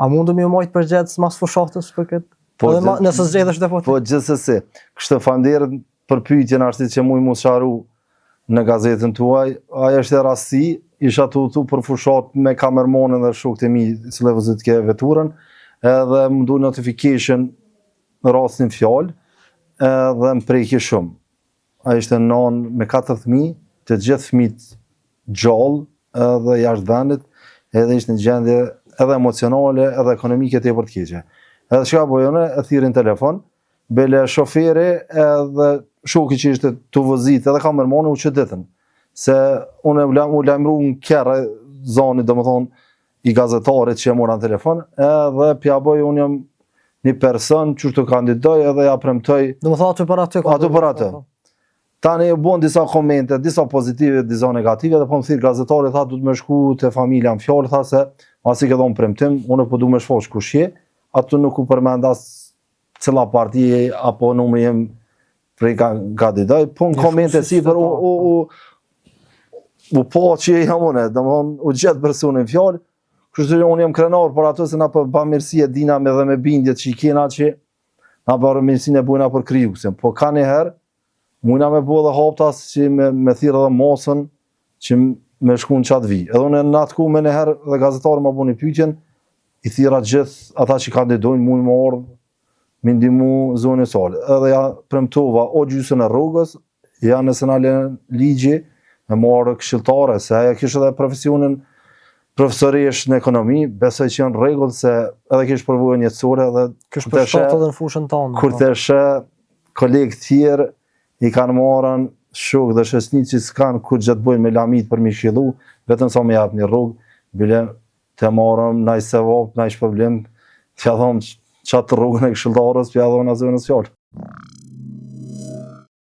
A mundëm ju mojtë përgjetës mas fushatës për këtë? Nëse zgjedhësh deputet? Po gjithsesi, kështë falënderit për pyetjen arsit që mu sharu në gazetën tuaj, ajo është e rasti, isha tu për fushat me kamermonën dhe shokët e mi që levëzit ke veturën, edhe më du notification në rastin fjalë, edhe më prejki shumë. A ishte nanë me 4 fëmijë, të gjithë fëmijët gjallë edhe jashtë vendit, edhe ishte në gjendje edhe emocionale edhe ekonomike të për të keqe. Edhe çka bojone, e thirin telefon, bele shoferi edhe shoki që ishte të vëzit edhe kamermoni u qëditën, se unë u lajmëru në kjerë zani, dhe më thonë, i gazetarit që e mora në telefon, edhe pja boj unë jam një person që të kandidoj edhe ja premtoj. Dhe më thonë aty për aty? Aty për aty. Tani e bon disa komente, disa pozitive, disa negative, dhe po më thirë gazetarit, tha du të me shku të familja në fjallë, tha se masi ke dhonë premtim, unë po du me shfosh kushje, aty nuk u përmendas cila partije apo numri jem prej kandidoj, po në komente si për u po që jam une, dhe më thonë u gjithë personin fjallë, kështu që unë jem krenar për ato se na për bamirësi e dina me dhe me bindjet që i kena që na për mirësin e bujna për kryusin, po ka njëherë, mujna me bu edhe haptas që me thirë edhe mosën që me shku në qatë vi. Edhe unë në atë ku me njëherë dhe gazetarë ma bu një pyqen, i thira gjithë ata që kandidojnë mujnë më ordhë, me ndimu zonë e salë. Edhe ja premtova o gjysën e rrugës, ja nëse në alen ligji, me marë këshiltare, se aja kishë edhe profesionin profesorish në ekonomi, besoj që janë regullë se edhe kishë përvojën jetësore edhe kishë përshtatë edhe në fushën tonë. Kur të shë kolegë tjerë, i kanë marën shok dhe shesni që s'kanë kur gjithë bojnë me lamit për mi shilu, vetëm sa me japë një rrugë, bile të marëm, na i sevap, na i shpërblim, t'ja dhom qatë rrugën e këshiltarës, t'ja dhom në zonës fjallë.